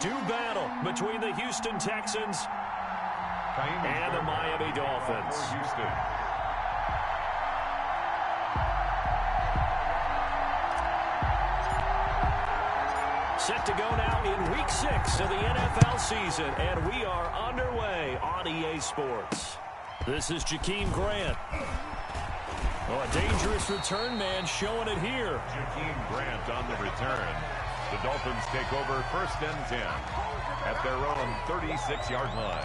Do battle between the Houston Texans and the Miami Dolphins. Set to go now in Week 6 of the NFL season, and we are underway on EA Sports. This is Jakeem Grant. Oh, a dangerous return man showing it here. Jakeem Grant on the return. The Dolphins take over 1st and 10 at their own 36-yard line.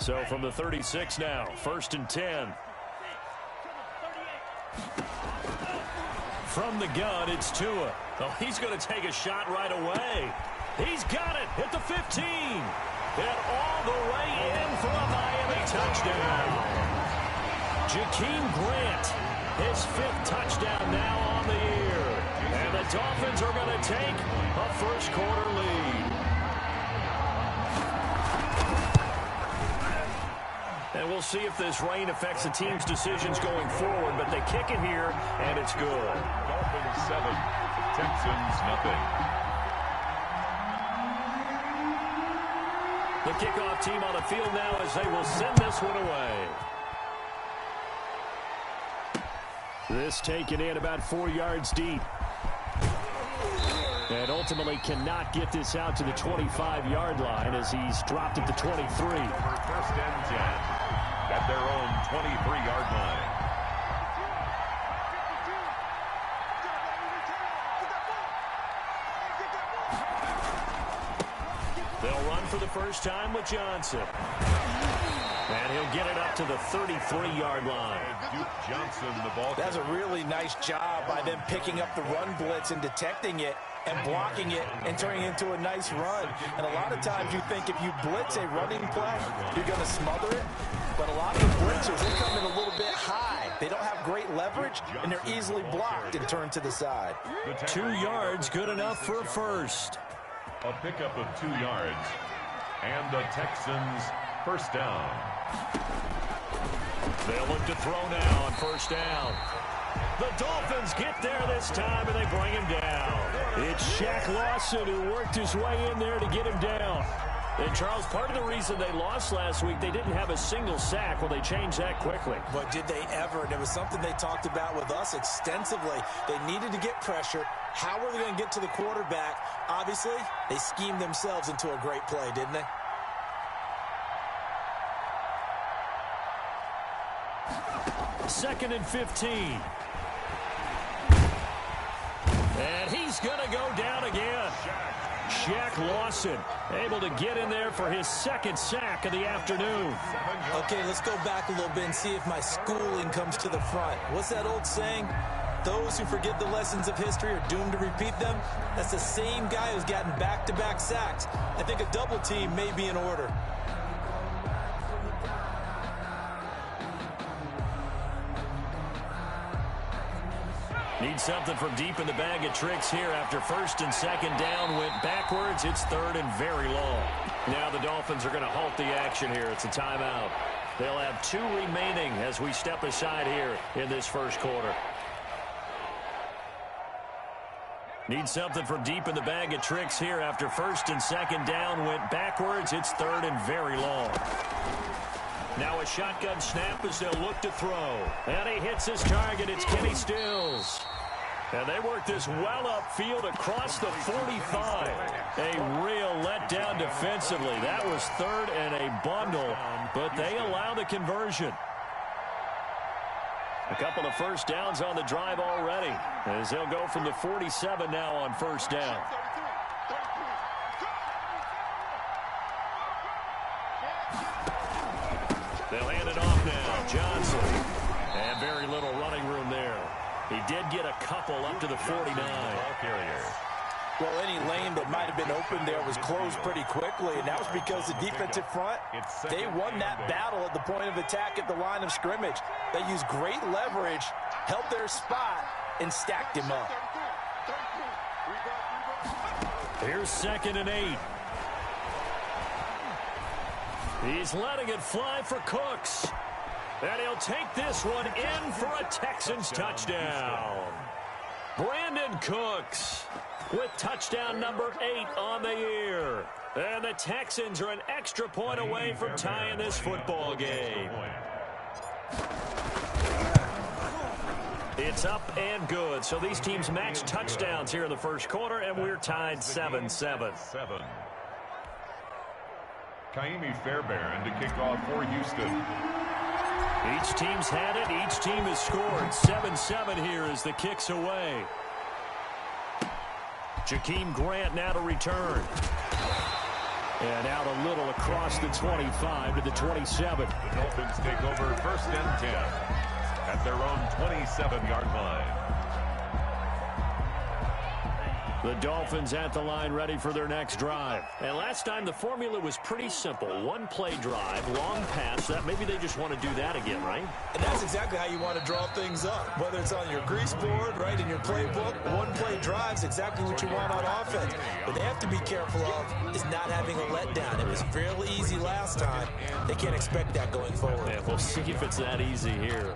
So from the 36 now, 1st and 10. From the gun, it's Tua. Oh, he's going to take a shot right away. He's got it at the 15. And all the way in for a Miami touchdown. Jakeem Grant, his 5th touchdown now on the year. And the Dolphins are going to take a first-quarter lead. And we'll see if this rain affects the team's decisions going forward, but they kick it here, and it's good. Dolphins 7, Texans nothing. The kickoff team on the field now as they will send this one away. This taken in about 4 yards deep. And ultimately cannot get this out to the 25-yard line as he's dropped at the 23. For 1st and 10 at their own 23-yard line. They'll run for the first time with Johnson. And he'll get it up to the 33-yard line. Duke Johnson, the ball. That's a really nice job by them picking up the run blitz and detecting it and blocking it and turning it into a nice run. And a lot of times you think if you blitz a running play, you're going to smother it. But a lot of the blitzers, they come in a little bit high. They don't have great leverage, and they're easily blocked and turned to the side. 2 yards, good enough for a first. A pickup of 2 yards. And the Texans first down. They'll look to throw now on first down. The Dolphins get there this time, and they bring him down. It's Shaq Lawson who worked his way in there to get him down. And, Charles, part of the reason they lost last week, they didn't have a single sack. Well, they changed that quickly. But did they ever? And it was something they talked about with us extensively. They needed to get pressure. How were they going to get to the quarterback? Obviously, they schemed themselves into a great play, didn't they? Second and 15. And he's going to go down again. Shaq Lawson able to get in there for his 2nd sack of the afternoon. Okay, let's go back a little bit and see if my schooling comes to the front. What's that old saying? Those who forget the lessons of history are doomed to repeat them. That's the same guy who's gotten back-to-back sacks. I think a double team may be in order. Need something from deep in the bag of tricks here after 1st and 2nd down went backwards. It's 3rd and very long. Now the Dolphins are going to halt the action here. It's a timeout. They'll have 2 remaining as we step aside here in this first quarter. Need something from deep in the bag of tricks here after 1st and 2nd down went backwards. It's 3rd and very long. Now a shotgun snap as they'll look to throw. And he hits his target. It's Kenny Stills. And they work this well upfield across the 45. A real letdown defensively. That was 3rd and a bundle, but they allow the conversion. A couple of first downs on the drive already, as they'll go from the 47 now on first down. They'll hand it off now. Johnson. And very little running room there. He did get a couple up to the 49. Well, any lane that might have been open there was closed pretty quickly, and that was because the defensive front, they won that battle at the point of attack at the line of scrimmage. They used great leverage, held their spot, and stacked him up. Here's 2nd and 8. He's letting it fly for Cooks. And he'll take this one in for a Texans touchdown. Brandon Cooks with touchdown number 8 on the year. And the Texans are an extra point away from tying this football game. It's up and good. So these teams match touchdowns here in the first quarter, and we're tied 7-7. Kaimi Fairbairn to kick off for Houston. Each team's had it. Each team has scored. 7-7 here as the kick's away. Jakeem Grant now to return. And out a little across the 25 to the 27. The Dolphins take over 1st and 10 at their own 27-yard line. The Dolphins at the line ready for their next drive. And last time the formula was pretty simple. One play drive, long pass. That maybe they just want to do that again, right? And that's exactly how you want to draw things up. Whether it's on your grease board, right, in your playbook, one play drive's exactly what you want on offense. What they have to be careful of is not having a letdown. It was fairly easy last time. They can't expect that going forward. Yeah, we'll see if it's that easy here.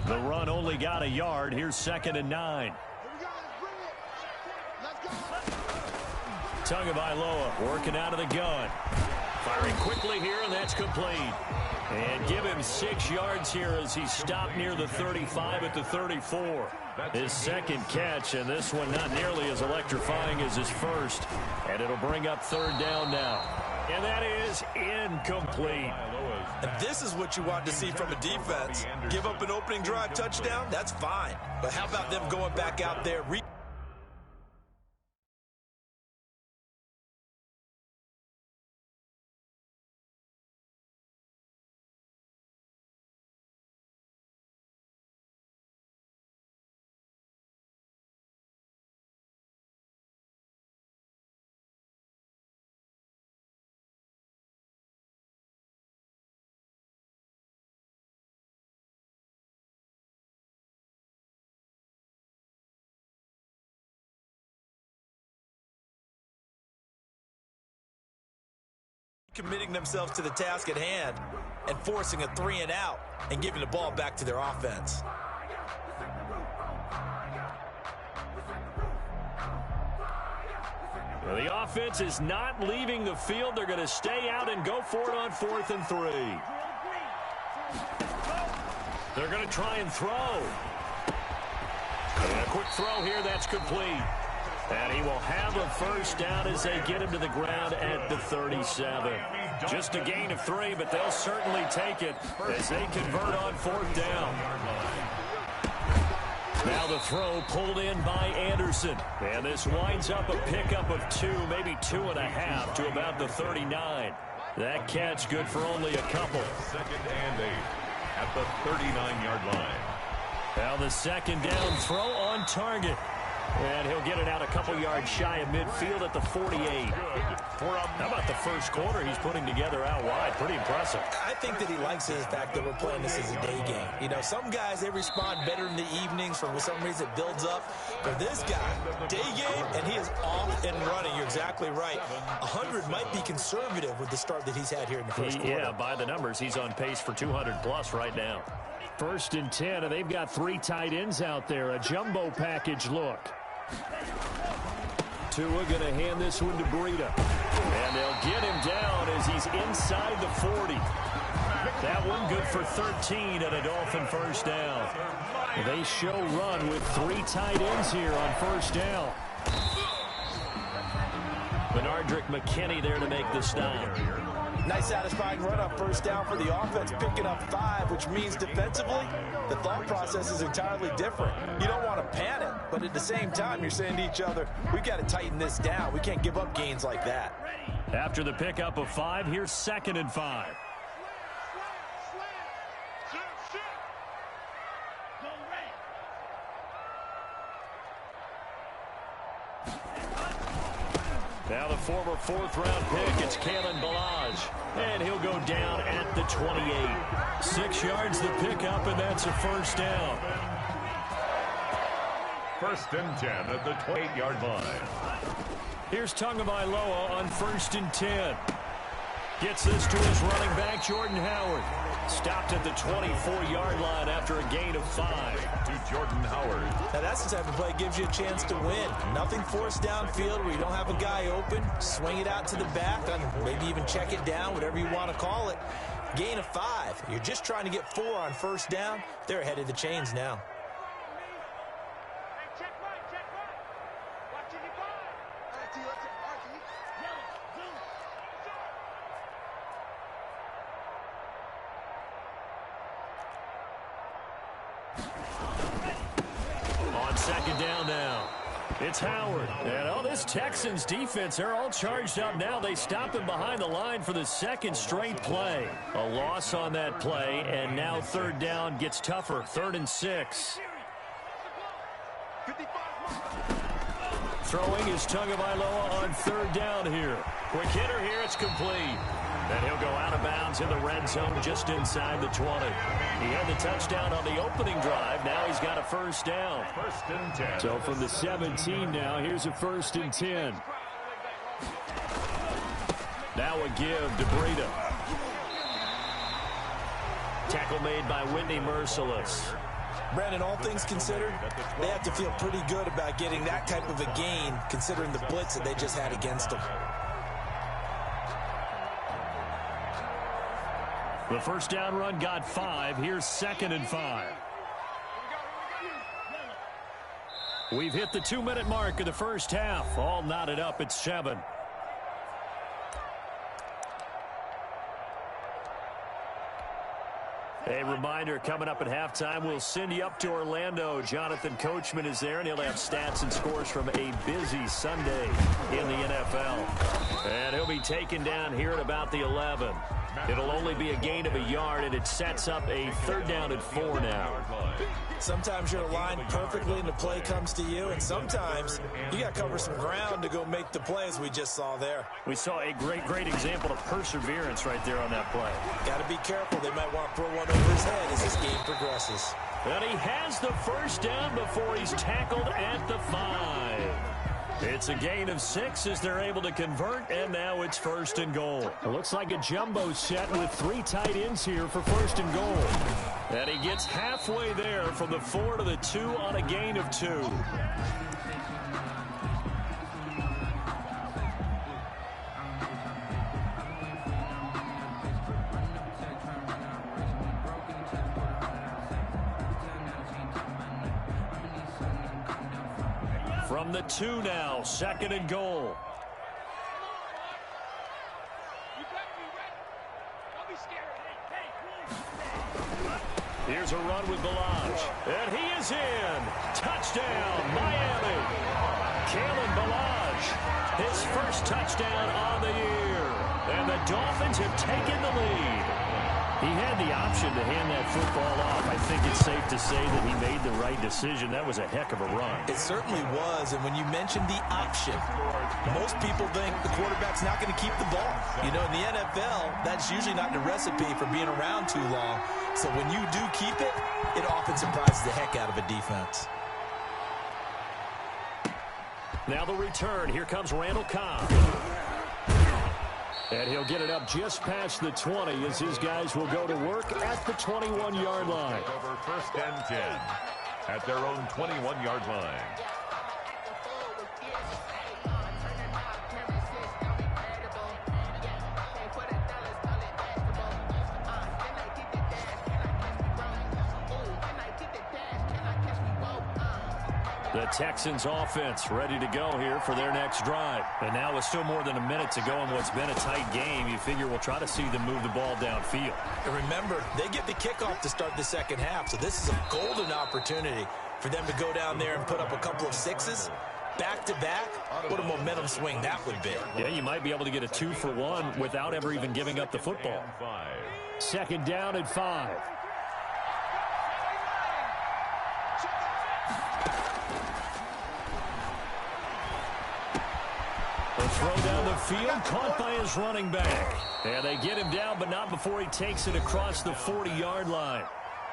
The run only got a yard. Here's 2nd and 9. Tagovailoa working out of the gun. Firing quickly here, and that's complete. And give him 6 yards here as he stopped near the 35 at the 34. His second catch, and this one not nearly as electrifying as his first. And it'll bring up 3rd down now. And that is incomplete. And this is what you want to see from a defense. Give up an opening drive touchdown, that's fine. But how about them going back out there? Committing themselves to the task at hand and forcing a 3-and-out and giving the ball back to their offense. Well, the offense is not leaving the field. They're going to stay out and go for it on 4th and 3. They're going to try and throw. And a quick throw here, that's complete. And he will have a 1st down as they get him to the ground at the 37. Just a gain of 3, but they'll certainly take it as they convert on 4th down. Now the throw pulled in by Anderson. And this winds up a pickup of 2, maybe 2.5 to about the 39. That catch good for only a couple. 2nd and 8 at the 39-yard line. Now the 2nd down throw on target. And he'll get it out a couple yards shy of midfield at the 48. How about the first quarter he's putting together out wide? Pretty impressive. I think that he likes the fact that we're playing this as a day game. You know, some guys, they respond better in the evenings. For some reason, it builds up. For this guy, day game, and he is off and running. You're exactly right. 100 might be conservative with the start that he's had here in the first quarter. Yeah, by the numbers, he's on pace for 200+ right now. 1st and 10, and they've got 3 tight ends out there. A jumbo package look. Tua going to hand this one to Breida. And they'll get him down as he's inside the 40. That one good for 13 and a Dolphin 1st down. They show run with 3 tight ends here on 1st down. Benardrick McKinney there to make the stop. Nice satisfying run up 1st down for the offense, picking up 5, which means defensively, the thought process is entirely different. You don't want to panic, but at the same time, you're saying to each other, we've got to tighten this down. We can't give up gains like that. After the pickup of 5, here's 2nd and 5. Now the former fourth-round pick, it's Kalen Ballage. And he'll go down at the 28. 6 yards the pickup, and that's a first down. First and 10 at the 28-yard line. Here's Tagovailoa on 1st and 10. Gets this to his running back, Jordan Howard. Stopped at the 24-yard line after a gain of 5. To Jordan Howard. Now that's the type of play that gives you a chance to win. Nothing forced downfield where you don't have a guy open. Swing it out to the back, and maybe even check it down, whatever you want to call it. Gain of 5. You're just trying to get 4 on first down. They're ahead of the chains now. On second down now, it's Howard. And this Texans defense, they're all charged up now. They stop him behind the line for the second straight play. A loss on that play, and now third down gets tougher. 3rd and 6. Throwing is Tagovailoa on 3rd down here. Quick hitter here, it's complete. And he'll go out of bounds in the red zone just inside the 20. He had the touchdown on the opening drive. Now he's got a first down. First and 10. So from the 17 now, here's a 1st and 10. Now a give to Breida. Tackle made by Whitney Merciless. Brandon, all things considered, they have to feel pretty good about getting that type of a gain, considering the blitz that they just had against them. The first down run got 5. Here's 2nd and 5. We've hit the 2-minute mark of the first half. All knotted up at 7. A reminder, coming up at halftime, we'll send you up to Orlando. Jonathan Coachman is there, and he'll have stats and scores from a busy Sunday in the NFL. And he'll be taken down here at about the 11. It'll only be a gain of a yard, and it sets up a 3rd down at 4 now. Sometimes you're aligned perfectly and the play comes to you, and sometimes you got to cover some ground to go make the play, as we just saw there. We saw a great example of perseverance right there on that play. Got to be careful. They might want to throw one over his head as this game progresses. And he has the first down before he's tackled at the 5. It's a gain of 6 as they're able to convert, and now it's 1st and goal. It looks like a jumbo set with 3 tight ends here for 1st and goal. And he gets halfway there from the 4 to the 2 on a gain of 2. From the 2 now, 2nd and goal. Here's a run with Ballage. And he is in. Touchdown, Miami. Kalen Ballage, his first touchdown on the year. And the Dolphins have taken the lead. He had the option to hand that football off. I think it's safe to say that he made the right decision. That was a heck of a run. It certainly was, and when you mentioned the option, most people think the quarterback's not going to keep the ball. You know, in the NFL, that's usually not the recipe for being around too long. So when you do keep it, it often surprises the heck out of a defense. Now the return. Here comes Randall Cobb. And he'll get it up just past the 20 as his guys will go to work at the 21-yard line. Over 1st and 10 at their own 21-yard line. The Texans offense ready to go here for their next drive. And now with still more than a minute to go in what's been a tight game, you figure we'll try to see them move the ball downfield. And remember, they get the kickoff to start the second half, so this is a golden opportunity for them to go down there and put up a couple of 6s. Back-to-back, what a momentum swing that would be. Yeah, you might be able to get a 2-for-1 without ever even giving up the football. 2nd down and 5. The Throw down the field, caught by his running back. And they get him down, but not before he takes it across the 40-yard line.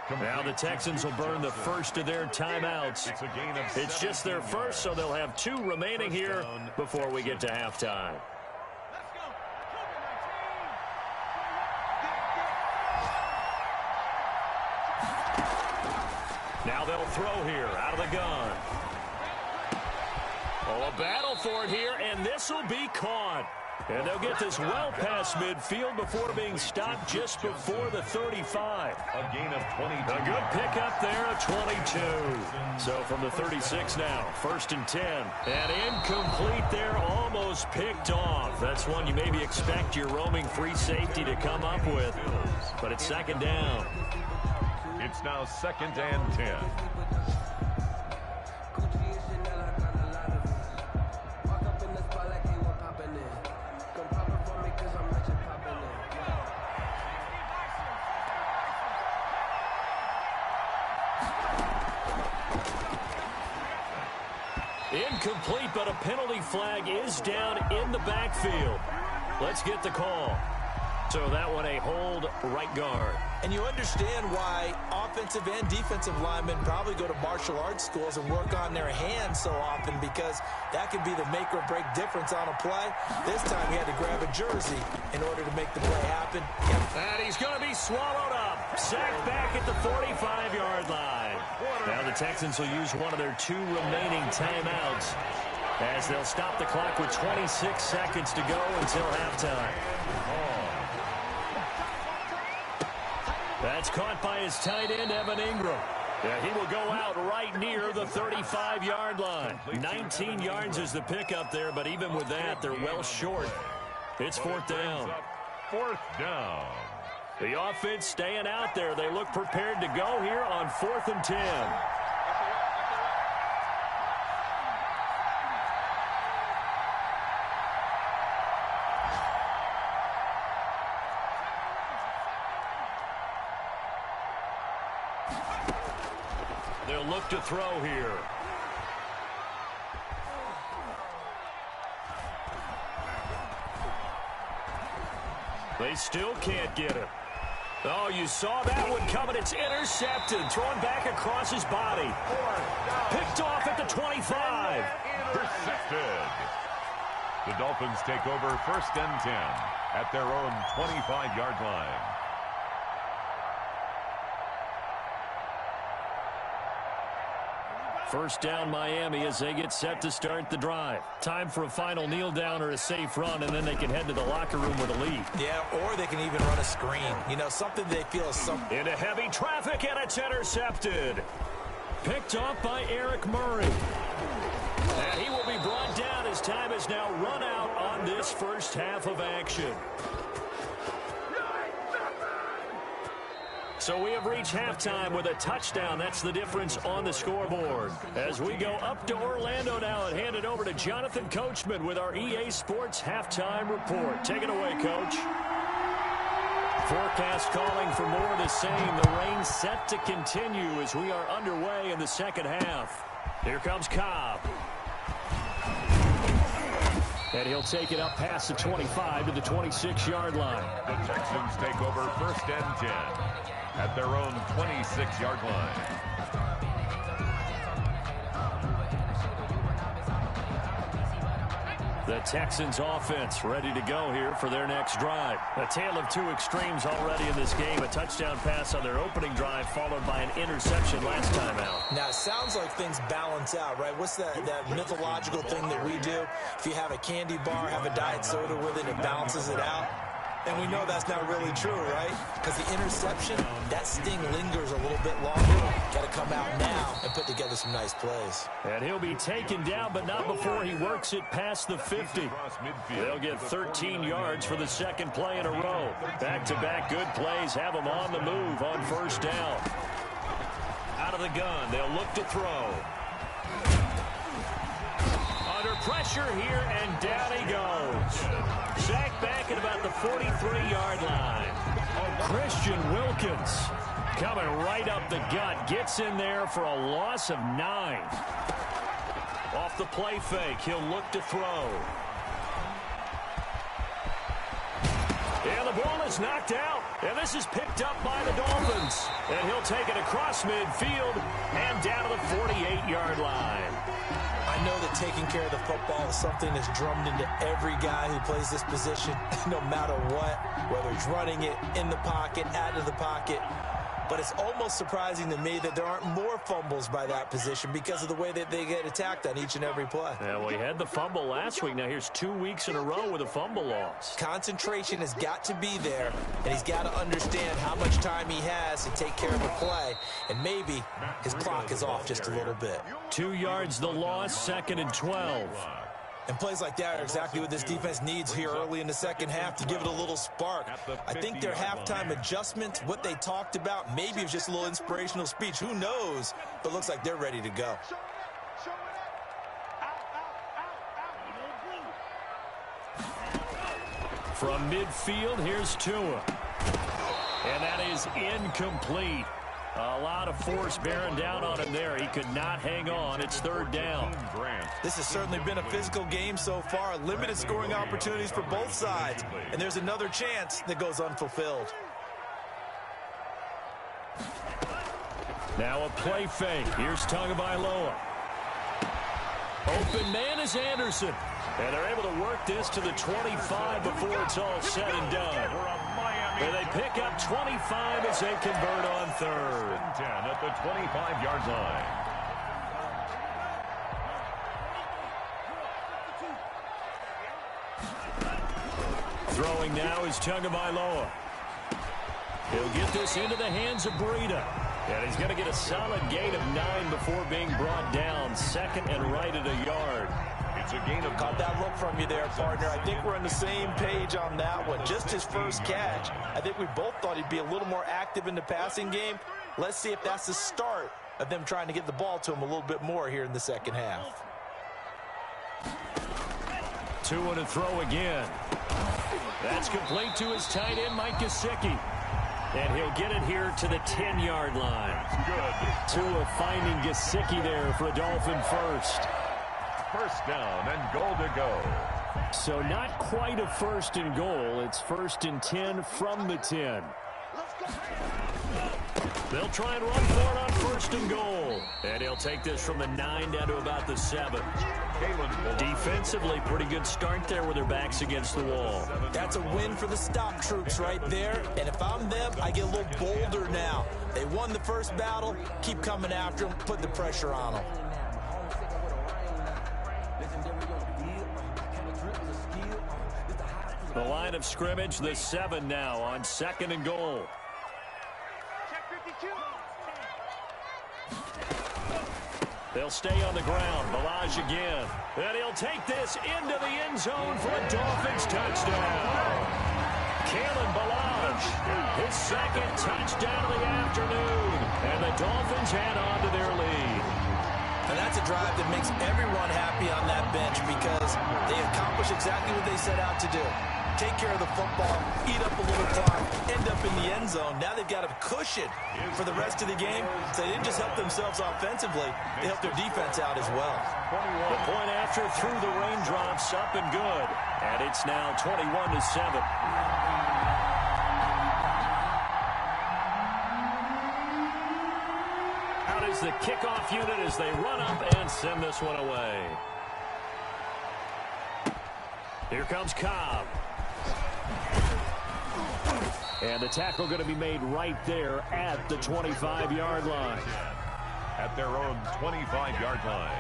Now the Texans will burn the first of their timeouts. It's just their first, so they'll have 2 remaining here before we get to halftime. Now they'll throw here out of the gun. Oh, a battle for it here, and this will be caught. And they'll get this well past midfield before being stopped just before the 35. A gain of 22. A good pickup there, a 22. So from the 36 now, 1st and 10. And incomplete there, almost picked off. That's one you maybe expect your roaming free safety to come up with. But it's 2nd down. It's now 2nd and 10. Incomplete, but a penalty flag is down in the backfield. Let's get the call. So that one a hold right guard. And you understand why offensive and defensive linemen probably go to martial arts schools and work on their hands so often, because that can be the make or break difference on a play. This time he had to grab a jersey in order to make the play happen. And he's going to be swallowed up. Sacked back at the 45-yard line. Now the Texans will use one of their 2 remaining timeouts as they'll stop the clock with 26 seconds to go until halftime. That's caught by his tight end, Evan Ingram. Yeah, he will go out right near the 35-yard line. 19 yards is the pickup there, but even with that, they're well short. It's 4th down. 4th down. The offense staying out there. They look prepared to go here on 4th and 10. They'll look to throw here. They still can't get him. Oh, you saw that one coming. It's intercepted. Thrown back across his body. Picked off at the 25. Intercepted. The Dolphins take over 1st and 10 at their own 25-yard line. First down Miami as they get set to start the drive. Time for a final kneel down or a safe run, and then they can head to the locker room with a lead. Yeah, or they can even run a screen. You know, something they feel is something. Into heavy traffic, and it's intercepted. Picked off by Eric Murray. And he will be brought down as time is now run out on this first half of action. So we have reached halftime with a touchdown. That's the difference on the scoreboard. As we go up to Orlando now and hand it over to Jonathan Coachman with our EA Sports Halftime Report. Take it away, Coach. Forecast calling for more of the same. The rain set to continue as we are underway in the second half. Here comes Cobb. And he'll take it up past the 25 to the 26-yard line. The Texans take over 1st and 10 at their own 26-yard line. The Texans offense ready to go here for their next drive. A tale of 2 extremes already in this game. A touchdown pass on their opening drive followed by an interception last time out. Now, it sounds like things balance out, right? What's that mythological thing that we do? If you have a candy bar, have a diet soda with it, it balances it out. And we know that's not really true, right? Because the interception, that sting lingers a little bit longer. Got to come out now and put together some nice plays. And he'll be taken down, but not before he works it past the 50. They'll get 13 yards for the second play in a row. Back-to-back good plays have them on the move on first down. Out of the gun, they'll look to throw. Under pressure here, and down he goes. Sacked back at about the 43-yard line. Christian Wilkins coming right up the gut. Gets in there for a loss of 9. Off the play fake, he'll look to throw. And the ball is knocked out. And this is picked up by the Dolphins. And he'll take it across midfield and down to the 48-yard line. I know that taking care of the football is something that's drummed into every guy who plays this position, no matter what, whether he's running it, in the pocket, out of the pocket. But it's almost surprising to me that there aren't more fumbles by that position because of the way that they get attacked on each and every play. Yeah, well, he had the fumble last week. Now here's 2 weeks in a row with a fumble loss. Concentration has got to be there, and he's got to understand how much time he has to take care of the play. And maybe his clock is off just a little bit. 2 yards the loss, 2nd and 12. And plays like that are exactly what this defense needs here early in the second half to give it a little spark. I think their halftime adjustments, what they talked about, maybe it was just a little inspirational speech. Who knows? But it looks like they're ready to go. From midfield, here's Tua. And that is incomplete. A lot of force bearing down on him there. He could not hang on. It's 3rd down. This has certainly been a physical game so far. Limited scoring opportunities for both sides. And there's another chance that goes unfulfilled. Now a play fake. Here's Tagovailoa. Open man is Anderson. And they're able to work this to the 25 before it's all said and done. And they pick up 25 as they convert on 3rd. 10 at the 25-yard line. Throwing now is Tagovailoa. He'll get this into the hands of Breida. And he's going to get a solid gain of 9 before being brought down. 2nd and right at a yard. It's a gain of Caught that look from you there, partner. I think we're on the same page on that one. Just his first catch. I think we both thought he'd be a little more active in the passing game. Let's see if that's the start of them trying to get the ball to him a little bit more here in the second half. 2 and a throw again. That's complete to his tight end, Mike Gesicki. And he'll get it here to the 10-yard line. good. Tua finding Gesicki there for a Dolphin first. First down and goal to go. So not quite a 1st and goal. It's 1st and 10 from the 10. They'll try and run for it on 1st and goal. And he'll take this from the 9 down to about the 7. Defensively, pretty good start there with their backs against the wall. That's a win for the stop troops right there. And if I'm them, I get a little bolder now. They won the first battle. Keep coming after them. Put the pressure on them. The line of scrimmage, the 7 now on 2nd and goal. They'll stay on the ground. Ballage again. And he'll take this into the end zone for a Dolphins touchdown. Kalen Ballage, his 2nd touchdown of the afternoon. And the Dolphins add on to their lead. And that's a drive that makes everyone happy on that bench because they accomplish exactly what they set out to do. Take care of the football, eat up a little clock, end up in the end zone. Now they've got a cushion for the rest of the game. So they didn't just help themselves offensively, they helped their defense out as well. The point after through the raindrops, up and good. And it's now 21-7. Out is the kickoff unit as they run up and send this one away. Here comes Cobb. And the tackle going to be made right there at the 25-yard line. At their own 25-yard line.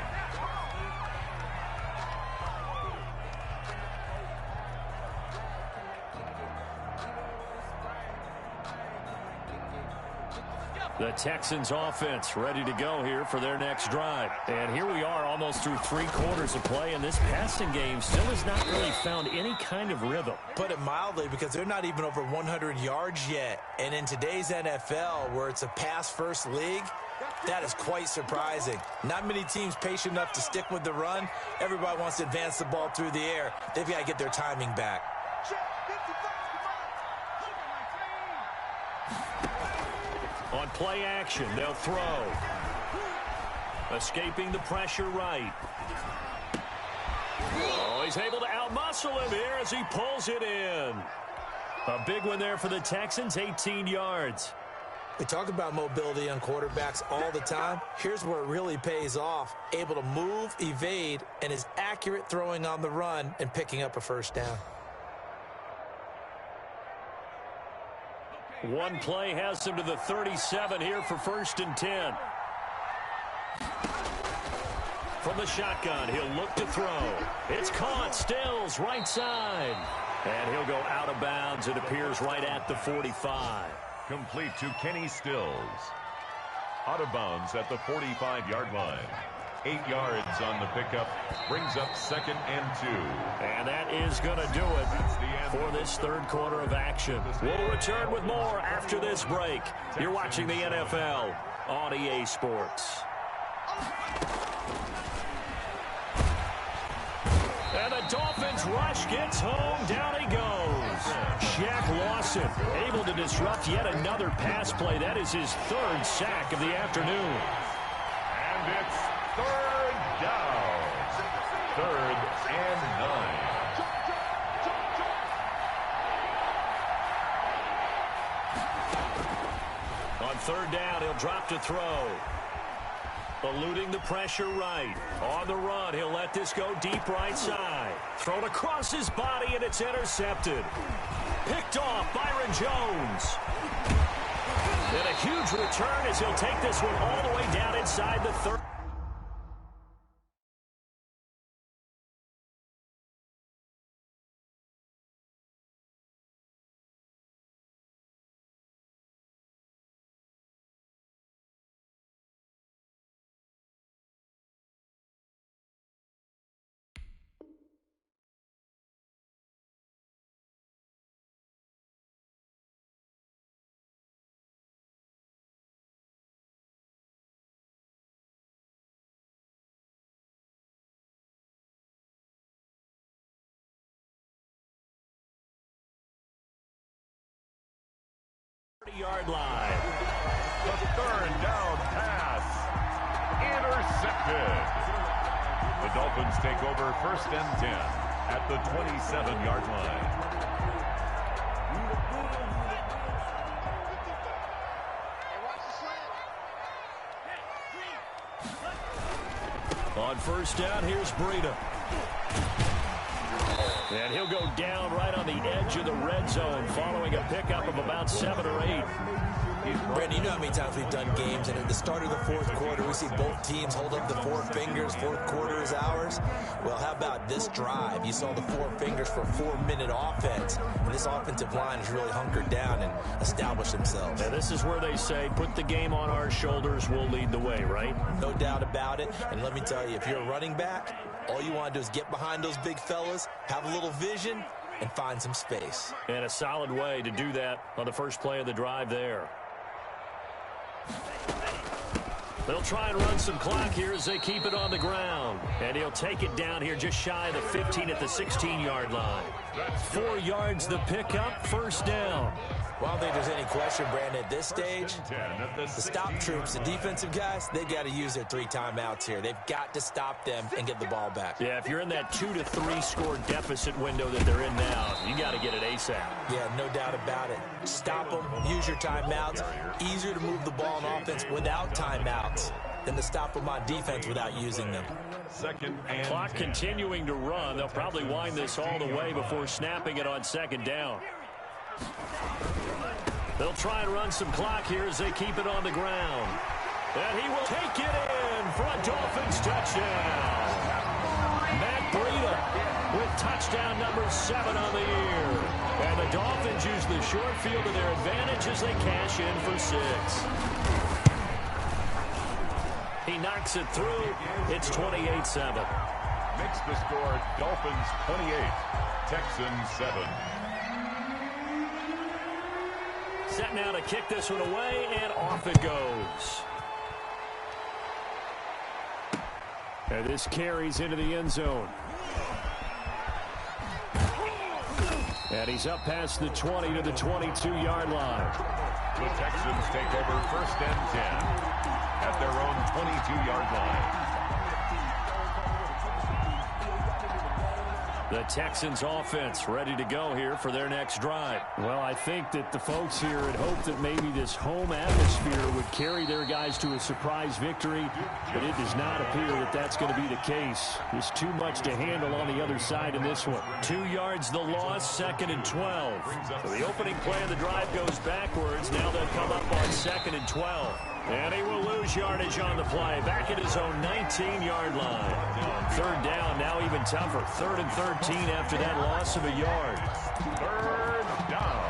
The Texans offense ready to go here for their next drive. And here we are almost through 3 quarters of play, and this passing game still has not really found any kind of rhythm. Put it mildly, because they're not even over 100 yards yet. And in today's NFL, where it's a pass-first league, that is quite surprising. Not many teams patient enough to stick with the run. Everybody wants to advance the ball through the air. They've got to get their timing back. On play action, they'll throw. Escaping the pressure right. Oh, he's able to outmuscle him here as he pulls it in. A big one there for the Texans, 18 yards. We talk about mobility on quarterbacks all the time. Here's where it really pays off. Able to move, evade, and is accurate throwing on the run and picking up a first down. One play has him to the 37 here for 1st and 10. From the shotgun, he'll look to throw. It's caught, Stills, right side. And he'll go out of bounds. It appears right at the 45. Complete to Kenny Stills. Out of bounds at the 45-yard line. 8 yards on the pickup. Brings up 2nd and 2. And that is going to do it for this third quarter of action. We'll return with more after this break. You're watching the NFL on EA Sports. And the Dolphins rush gets home. Down he goes. Shaq Lawson able to disrupt yet another pass play. That is his 3rd sack of the afternoon. And it's 3rd down. 3rd and 9. On 3rd down, he'll drop to throw. Eluding the pressure right. On the run, he'll let this go deep right side. Thrown across his body, and it's intercepted. Picked off, Byron Jones. And a huge return as he'll take this one all the way down inside the 30. Yard line. The 3rd down pass. Intercepted. The Dolphins take over 1st and 10 at the 27-yard line. On 1st down, here's Breida. And he'll go down right on the edge of the red zone following a pickup of about 7 or 8. Brandon, you know how many times we've done games, and at the start of the 4th quarter, we see both teams hold up the 4 fingers, 4th quarter is ours. Well, how about this drive? You saw the 4 fingers for a 4-minute offense, and this offensive line has really hunkered down and established themselves. Now, this is where they say, put the game on our shoulders, we'll lead the way, right? No doubt about it, and let me tell you, if you're a running back, all you want to do is get behind those big fellas, have a little vision, and find some space. And a solid way to do that on the first play of the drive there. They'll try and run some clock here as they keep it on the ground. And he'll take it down here just shy of the 15 at the 16-yard line. 4 yards the pickup, 1st down. Well, I don't think there's any question, Brandon, at this stage, the stop troops, the defensive guys, they got to use their 3 timeouts here. They've got to stop them and get the ball back. Yeah, if you're in that 2 to 3 score deficit window that they're in now, you got to get it ASAP. Yeah, no doubt about it. Stop them, use your timeouts. Easier to move the ball on offense without timeouts than to stop them on defense without using them. 2nd and Clock 10. continuing to run. They'll probably wind this all the way before snapping it on 2nd down. They'll try and run some clock here as they keep it on the ground. And he will take it in for a Dolphins touchdown. Matt Breida with touchdown number 7 on the year. And the Dolphins use the short field to their advantage as they cash in for 6. He knocks it through. It's 28-7. Makes the score Dolphins 28, Texans 7. Set now to kick this one away, and off it goes. And this carries into the end zone. And he's up past the 20 to the 22-yard line. The Texans take over 1st and 10 at their own 22-yard line. The Texans offense ready to go here for their next drive. Well, I think that the folks here had hoped that maybe this home atmosphere would carry their guys to a surprise victory, but it does not appear that that's going to be the case. There's too much to handle on the other side in this one. 2 yards the loss, 2nd and 12. So the opening play of the drive goes backwards. Now they'll come up on 2nd and 12. And he will lose yardage on the play. Back at his own 19-yard line. 3rd down, now even tougher. 3rd and 13 after that loss of a yard. 3rd down.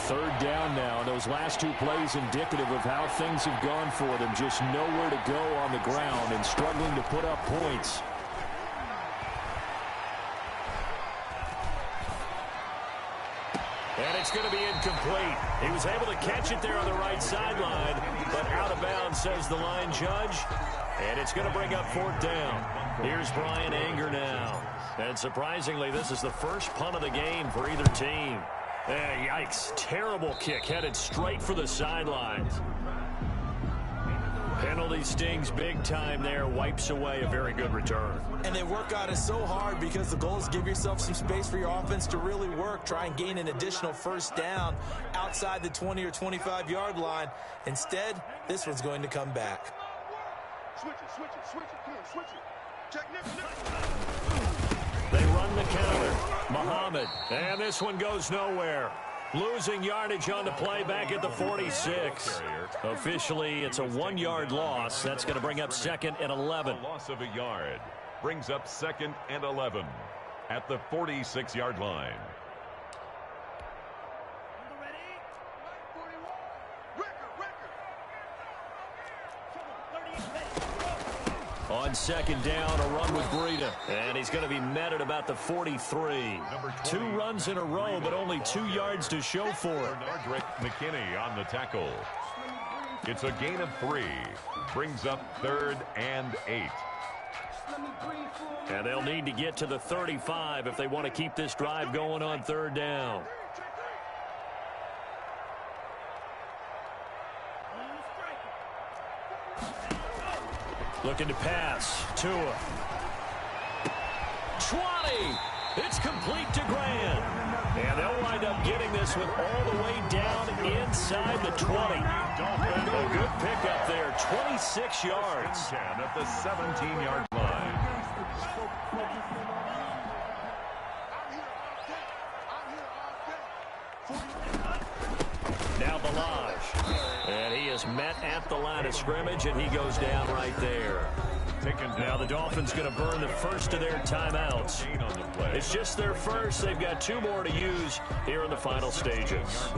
Third down now. Those last 2 plays indicative of how things have gone for them. Just nowhere to go on the ground and struggling to put up points. And it's going to be incomplete. He was able to catch it there on the right sideline, but out of bounds, says the line judge. And it's going to bring up 4th down. Here's Bryan Anger now. And surprisingly, this is the first punt of the game for either team. Yikes. Terrible kick headed straight for the sidelines. Penalty stings big time there. Wipes away a very good return. And they work on it so hard because the goal is give yourself some space for your offense to really work. Try and gain an additional 1st down outside the 20 or 25-yard line. Instead, this one's going to come back. Switch it. Come on, switch it. Check next. They run the counter. Muhammad. And this one goes nowhere. Losing yardage on the play back at the 46. Officially, it's a 1-yard loss. That's going to bring up 2nd and 11. A loss of a yard brings up 2nd and 11 at the 46-yard line. On 2nd down, a run with Breida. And he's going to be met at about the 43. 2 runs in a row, but only 2 yards to show for it. Nardrick McKinney on the tackle. It's a gain of 3. Brings up 3rd and 8. And they'll need to get to the 35 if they want to keep this drive going on 3rd down. Looking to pass. Tua. 20. It's complete to Grant. And they'll wind up getting this one all the way down inside the 20. A good pickup there. 26 yards. 10 at the 17-yard line. Now Ballage. And he is met at the line of scrimmage, and he goes down right there. Now the Dolphins going to burn the first of their timeouts. It's just their first. They've got 2 more to use here in the final stages.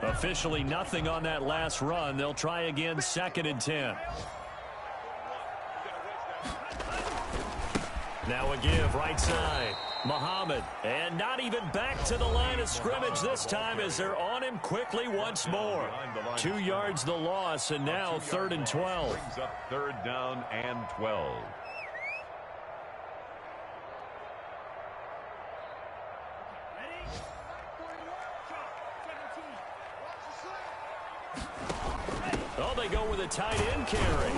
Officially nothing on that last run. They'll try again 2nd and 10. Now a give right side. Muhammad, and not even back to the line of scrimmage this time as they're on him quickly once more. 2 yards the loss, and now 3rd and 12. Brings up 3rd down and 12. Oh, they go with a tight end carry.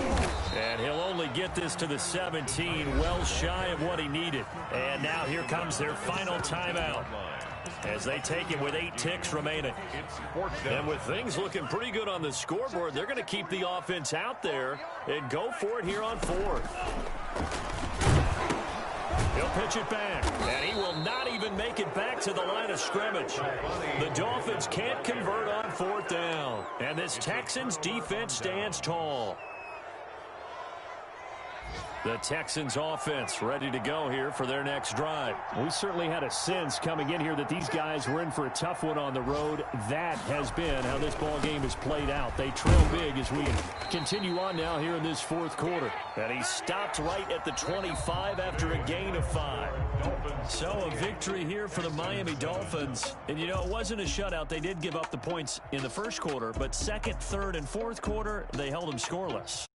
And he'll only get this to the 17, well shy of what he needed. And now here comes their final timeout as they take it with 8 ticks remaining. And with things looking pretty good on the scoreboard, they're going to keep the offense out there and go for it here on 4th. He'll pitch it back, and he will not even make it back to the line of scrimmage. The Dolphins can't convert on 4th down, and this Texans defense stands tall. The Texans offense ready to go here for their next drive. We certainly had a sense coming in here that these guys were in for a tough one on the road. That has been how this ball game has played out. They trail big as we continue on now here in this 4th quarter. And he stopped right at the 25 after a gain of 5. So a victory here for the Miami Dolphins. And, you know, it wasn't a shutout. They did give up the points in the first quarter, but 2nd, 3rd, and 4th quarter, they held them scoreless.